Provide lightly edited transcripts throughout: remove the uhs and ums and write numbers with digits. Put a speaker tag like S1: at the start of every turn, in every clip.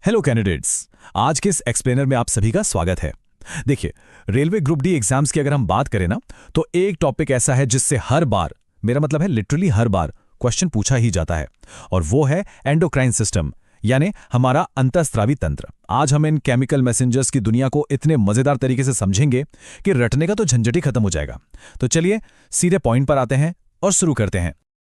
S1: Hello candidates. आज के इस एक्सप्लेनर में आप सभी का स्वागत है। देखिए, रेलवे ग्रुप डी एग्जाम्स की अगर हम बात करें ना, तो एक टॉपिक ऐसा है जिससे हर बार, मेरा मतलब है लिटरली हर बार, क्वेश्चन पूछा ही जाता है, और वो है एंडोक्राइन सिस्टम, यानी हमारा अंतःस्रावी तंत्र। आज हम इन केमिकल मैसेंजर्स की दुनिया को इतने मजेदार तरीके से समझेंगे कि रटने का तो झंझट ही खत्म हो जाएगा। तो चलिए सीधे पॉइंट पर आते हैं और शुरू करते हैं।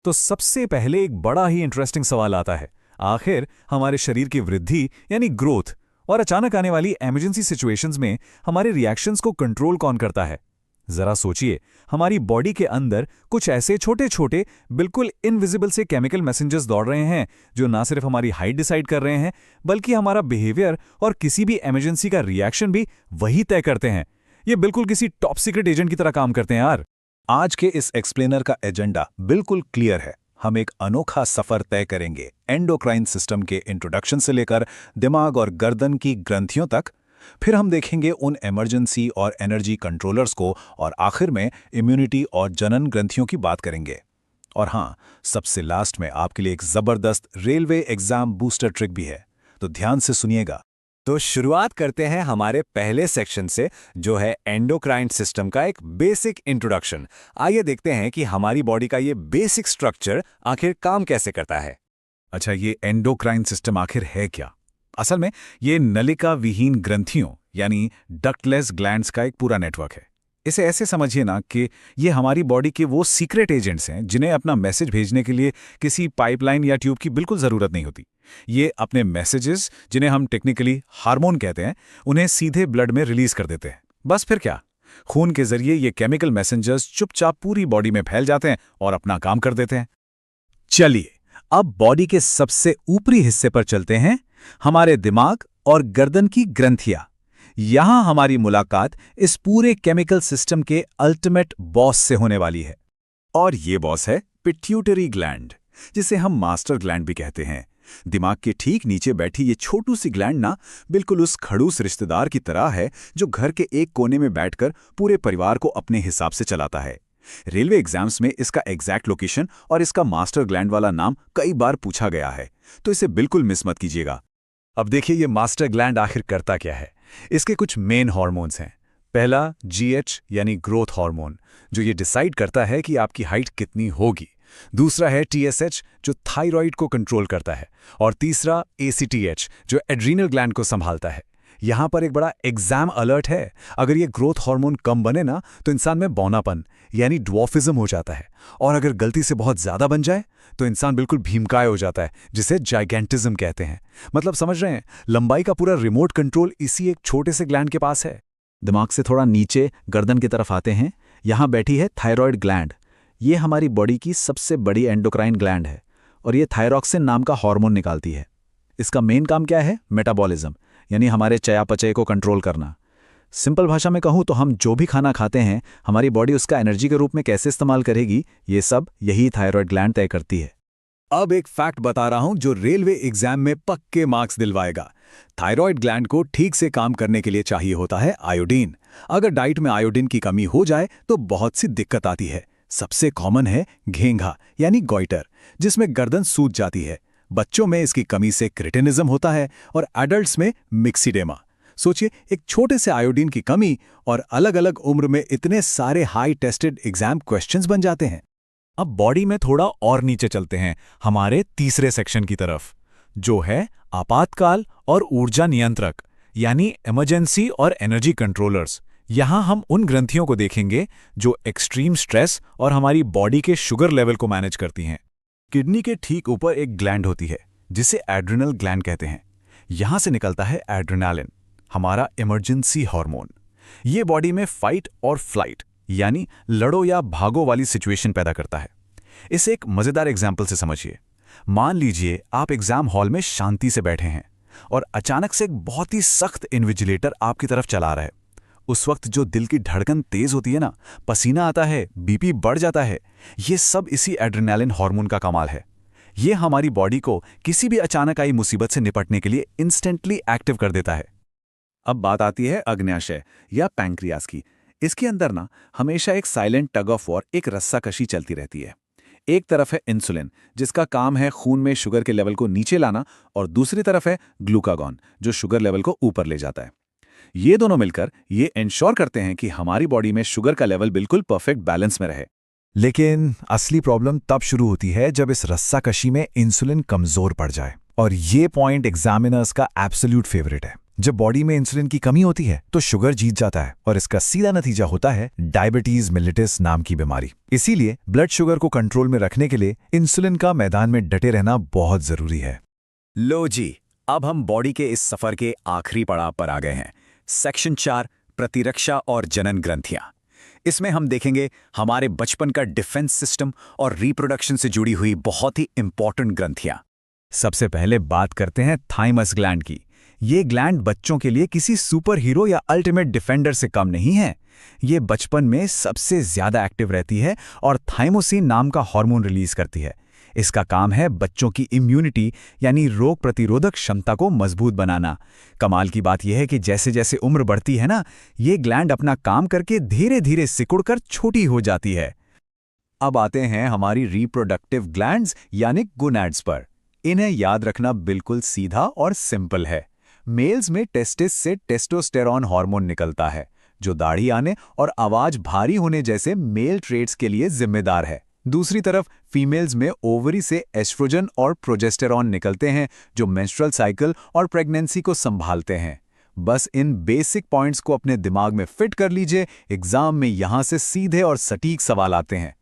S2: तो सबसे पहले एक बड़ा ही इंटरेस्टिंग सवाल आता है, आखिर हमारे शरीर की वृद्धि यानी ग्रोथ और अचानक आने वाली इमरजेंसी सिचुएशंस में हमारे रिएक्शंस को कंट्रोल कौन करता है। जरा सोचिए, हमारी बॉडी के अंदर कुछ ऐसे छोटे छोटे बिल्कुल इनविजिबल से केमिकल मैसेंजर्स दौड़ रहे हैं जो ना सिर्फ हमारी हाइट डिसाइड कर रहे हैं, बल्कि हमारा बिहेवियर और किसी भी इमरजेंसी का रिएक्शन भी वही तय करते हैं। ये बिल्कुल किसी टॉप सीक्रेट एजेंट की तरह काम करते हैं यार।
S3: आज के इस एक्सप्लेनर का एजेंडा बिल्कुल क्लियर है। हम एक अनोखा सफर तय करेंगे एंडोक्राइन सिस्टम के इंट्रोडक्शन से लेकर दिमाग और गर्दन की ग्रंथियों तक। फिर हम देखेंगे उन इमरजेंसी और एनर्जी कंट्रोलर्स को, और आखिर में इम्यूनिटी और जनन ग्रंथियों की बात करेंगे। और हाँ, सबसे लास्ट में आपके लिए एक जबरदस्त रेलवे एग्जाम बूस्टर ट्रिक भी है, तो ध्यान से सुनिएगा।
S2: तो शुरुआत करते हैं हमारे पहले सेक्शन से, जो है एंडोक्राइन सिस्टम का एक बेसिक इंट्रोडक्शन। आइए देखते हैं कि हमारी बॉडी का ये बेसिक स्ट्रक्चर आखिर काम कैसे करता है।
S3: अच्छा, ये एंडोक्राइन सिस्टम आखिर है क्या? असल में ये नलिका विहीन ग्रंथियों यानी डक्टलेस ग्लैंड्स का एक पूरा नेटवर्क है। इसे ऐसे समझिए ना कि ये हमारी बॉडी के वो सीक्रेट एजेंट्स हैं जिन्हें अपना मैसेज भेजने के लिए किसी पाइपलाइन या ट्यूब की बिल्कुल ज़रूरत नहीं होती। ये अपने मैसेजेस, जिन्हें हम टेक्निकली हार्मोन कहते हैं, उन्हें सीधे ब्लड में रिलीज कर देते हैं। बस फिर क्या, खून के जरिए ये केमिकल मैसेंजर्स चुपचाप पूरी बॉडी में फैल जाते हैं और अपना काम कर देते हैं। चलिए अब बॉडी के सबसे ऊपरी हिस्से पर चलते हैं, हमारे दिमाग और गर्दन की ग्रंथियां। यहां हमारी मुलाकात इस पूरे केमिकल सिस्टम के अल्टीमेट बॉस से होने वाली है। और ये बॉस है पिट्यूटरी ग्लैंड, जिसे हम मास्टर ग्लैंड भी कहते हैं। दिमाग के ठीक नीचे बैठी ये छोटू सी ग्लैंड ना बिल्कुल उस खड़ूस रिश्तेदार की तरह है जो घर के एक कोने में बैठकर पूरे परिवार को अपने हिसाब से चलाता है। रेलवे एग्जाम्स में इसका एग्जैक्ट लोकेशन और इसका मास्टर ग्लैंड वाला नाम कई बार पूछा गया है, तो इसे बिल्कुल मिस मत कीजिएगा। अब देखिए, ये मास्टर ग्लैंड आखिर करता क्या है। इसके कुछ मेन हार्मोन्स हैं। पहला GH यानी ग्रोथ हार्मोन, जो ये डिसाइड करता है कि आपकी हाइट कितनी होगी। दूसरा है TSH, जो थायराइड को कंट्रोल करता है। और तीसरा ACTH, जो एड्रीनल ग्लैंड को संभालता है। यहाँ पर एक बड़ा एग्जाम अलर्ट है। अगर ये ग्रोथ हार्मोन कम बने ना, तो इंसान में बौनापन यानी ड्वार्फिज्म हो जाता है। और अगर गलती से बहुत ज्यादा बन जाए तो इंसान बिल्कुल भीमकाय हो जाता है, जिसे जाइगेंटिज्म कहते हैं। मतलब समझ रहे हैं, लंबाई का पूरा रिमोट कंट्रोल इसी एक छोटे से ग्लैंड के पास है। दिमाग से थोड़ा नीचे गर्दन की तरफ आते हैं। यहाँ बैठी है थायराइड ग्लैंड। ये हमारी बॉडी की सबसे बड़ी एंडोक्राइन ग्लैंड है, और ये थायरॉक्सिन नाम का हार्मोन निकालती है। इसका मेन काम क्या है? मेटाबॉलिज्म, यानी हमारे चयापचय को कंट्रोल करना। सिंपल भाषा में कहूं तो हम जो भी खाना खाते हैं, हमारी बॉडी उसका एनर्जी के रूप में कैसे इस्तेमाल करेगी, ये सब यही थायराइड ग्लैंड तय करती है। अब एक फैक्ट बता रहा हूं जो रेलवे एग्जाम में पक्के मार्क्स दिलवाएगा। थायराइड ग्लैंड को ठीक से काम करने के लिए चाहिए होता है आयोडीन। अगर डाइट में आयोडीन की कमी हो जाए तो बहुत सी दिक्कत आती है। सबसे कॉमन है घेंघा यानी गॉइटर, जिसमें गर्दन सूज जाती है। बच्चों में इसकी कमी से क्रिटिनिज्म होता है और एडल्ट्स में मिक्सीडेमा। सोचिए, एक छोटे से आयोडीन की कमी और अलग अलग उम्र में इतने सारे हाई टेस्टेड एग्जाम क्वेश्चंस बन जाते हैं।
S2: अब बॉडी में थोड़ा और नीचे चलते हैं, हमारे तीसरे सेक्शन की तरफ, जो है आपातकाल और ऊर्जा नियंत्रक यानी इमरजेंसी और एनर्जी कंट्रोलर्स। यहां हम उन ग्रंथियों को देखेंगे जो एक्सट्रीम स्ट्रेस और हमारी बॉडी के शुगर लेवल को मैनेज करती हैं।
S3: किडनी के ठीक ऊपर एक ग्लैंड होती है जिसे एड्रिनल ग्लैंड कहते हैं। यहां से निकलता है एड्रेनालिन, हमारा इमरजेंसी हार्मोन। ये बॉडी में फाइट और फ्लाइट यानी लड़ो या भागो वाली सिचुएशन पैदा करता है। इसे एक मजेदार एग्जाम्पल से समझिए। मान लीजिए आप एग्जाम हॉल में शांति से बैठे हैं और अचानक से एक बहुत ही सख्त इन्विजिलेटर आपकी तरफ चला रहा है। उस वक्त जो दिल की धड़कन तेज होती है ना, पसीना आता है, बीपी बढ़ जाता है, ये सब इसी एड्रेनालिन हार्मोन का कमाल है। ये हमारी बॉडी को किसी भी अचानक आई मुसीबत से निपटने के लिए इंस्टेंटली एक्टिव कर देता है। अब बात आती है अग्न्याशय या पैंक्रियास की। इसके अंदर ना हमेशा एक साइलेंट टग ऑफ वॉर, एक रस्साकशी चलती रहती है। एक तरफ है इंसुलिन, जिसका काम है खून में शुगर के लेवल को नीचे लाना, और दूसरी तरफ है ग्लूकागॉन, जो शुगर लेवल को ऊपर ले जाता है। ये दोनों मिलकर ये इंश्योर करते हैं कि हमारी बॉडी में शुगर का लेवल बिल्कुल परफेक्ट बैलेंस में रहे।
S2: लेकिन असली प्रॉब्लम तब शुरू होती है जब इस रस्साकशी में इंसुलिन कमजोर पड़ जाए। और ये पॉइंट एग्जामिनर्स का एब्सोल्यूट फेवरेट है। जब बॉडी में इंसुलिन की कमी होती है तो शुगर जीत जाता है, और इसका सीधा नतीजा होता है डायबिटीज मिलिटिस नाम की बीमारी। इसीलिए ब्लड शुगर को कंट्रोल में रखने के लिए इंसुलिन का मैदान में डटे रहना बहुत जरूरी है।
S4: लो जी, अब हम बॉडी के इस सफर के आखिरी पड़ाव पर आ गए हैं। सेक्शन 4, प्रतिरक्षा और जनन ग्रंथियां। इसमें हम देखेंगे हमारे बचपन का डिफेंस सिस्टम और रिप्रोडक्शन से जुड़ी हुई बहुत ही इंपॉर्टेंट ग्रंथियां।
S2: सबसे पहले बात करते हैं थाइमस ग्लैंड की। ये ग्लैंड बच्चों के लिए किसी सुपर हीरो या अल्टीमेट डिफेंडर से कम नहीं है। ये बचपन में सबसे ज्यादा एक्टिव रहती है और थाइमोसिन नाम का हार्मोन रिलीज करती है। इसका काम है बच्चों की इम्यूनिटी यानी रोग प्रतिरोधक क्षमता को मजबूत बनाना। कमाल की बात यह है कि जैसे जैसे उम्र बढ़ती है ना, ये ग्लैंड अपना काम करके धीरे धीरे सिकुड़कर छोटी हो जाती है।
S4: अब आते हैं हमारी रिप्रोडक्टिव ग्लैंड्स यानी गोनैड्स पर। इन्हें याद रखना बिल्कुल सीधा और सिंपल है। मेल्स में टेस्टिस से टेस्टोस्टेरॉन हार्मोन निकलता है, जो दाढ़ी आने और आवाज भारी होने जैसे मेल ट्रेट्स के लिए जिम्मेदार है। दूसरी तरफ फीमेल्स में ओवरी से एस्ट्रोजन और प्रोजेस्टेरॉन निकलते हैं, जो मेंस्ट्रुअल साइकिल और प्रेगनेंसी को संभालते हैं। बस इन बेसिक पॉइंट्स को अपने दिमाग में फिट कर लीजिए। एग्जाम में यहां से सीधे और सटीक सवाल आते हैं।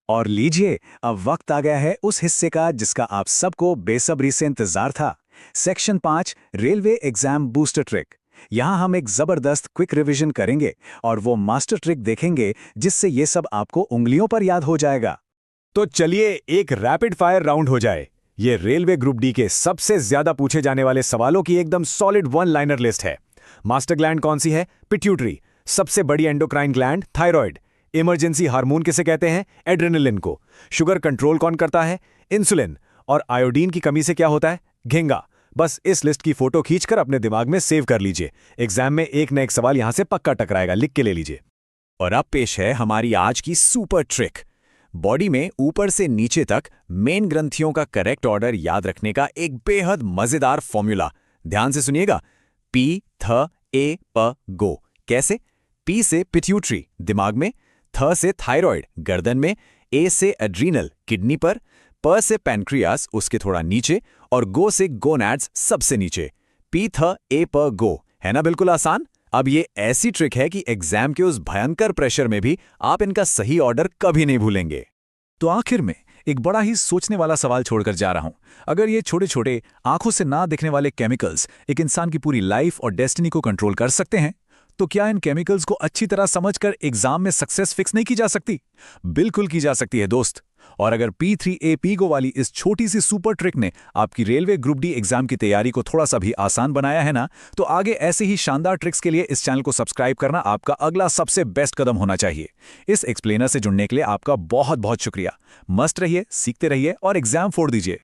S2: और लीजिए, अब वक्त आ गया है उस हिस्से का जिसका आप सबको बेसब्री से इंतजार था। Section 5, railway exam booster trick. यहां हम एक जबरदस्त क्विक रिवीजन करेंगे और वो मास्टर ट्रिक देखेंगे जिससे ये सब आपको उंगलियों पर याद हो जाएगा।
S4: तो चलिए एक रैपिड फायर राउंड हो जाए। ये रेलवे ग्रुप डी के सबसे ज्यादा पूछे जाने वाले सवालों की एकदम सॉलिड वन लाइनर लिस्ट है। मास्टर ग्लैंड कौन सी है? पिट्यूटरी। सबसे बड़ी endocrine gland? Thyroid. Emergency hormone किसे कहते हैं? एड्रेनलिन को। शुगर कंट्रोल कौन करता है? इंसुलिन। और आयोडीन की कमी से क्या होता है? घेंगा। बस इस लिस्ट की फोटो खींचकर अपने दिमाग में सेव कर लीजिए। एग्जाम में एक न एक सवाल यहां से पक्का टकराएगा, लिख के ले लीजिए। और अब पेश है हमारी आज की सुपर ट्रिक। बॉडी में ऊपर से नीचे तक मेन ग्रंथियों का करेक्ट ऑर्डर याद रखने का एक बेहद मजेदार फॉर्मूला। ध्यान से सुनिएगा। पी, थ, ए, प, गो। कैसे? पी से पिट्यूटरी, दिमाग में। थ से थायराइड, गर्दन में। ए से एड्रीनल, किडनी पर। प से पैनक्रियास, उसके थोड़ा नीचे। और गो से गोनैड्स, सबसे नीचे। पी, थ, ए, प, गो। है ना बिल्कुल आसान? अब ये ऐसी ट्रिक है कि एग्जाम के उस भयंकर प्रेशर में भी आप इनका सही ऑर्डर कभी नहीं भूलेंगे।
S2: तो आखिर में एक बड़ा ही सोचने वाला सवाल छोड़कर जा रहा हूं। अगर ये छोटे छोटे आंखों से ना दिखने वाले केमिकल्स एक इंसान की पूरी लाइफ और डेस्टिनी को कंट्रोल कर सकते हैं, तो क्या इन केमिकल्स को अच्छी तरह समझकर एग्जाम में सक्सेस फिक्स नहीं की जा सकती? बिल्कुल की जा सकती है दोस्त। और अगर P3AP गो वाली इस छोटी सी सुपर ट्रिक ने आपकी रेलवे ग्रुप डी एग्जाम की तैयारी को थोड़ा सा भी आसान बनाया है ना, तो आगे ऐसे ही शानदार ट्रिक्स के लिए इस चैनल को सब्सक्राइब करना आपका अगला सबसे बेस्ट कदम होना चाहिए। इस एक्सप्लेनर से जुड़ने के लिए आपका बहुत बहुत शुक्रिया। मस्त रहिए, सीखते रहिए और एग्जाम फोड़ दीजिए।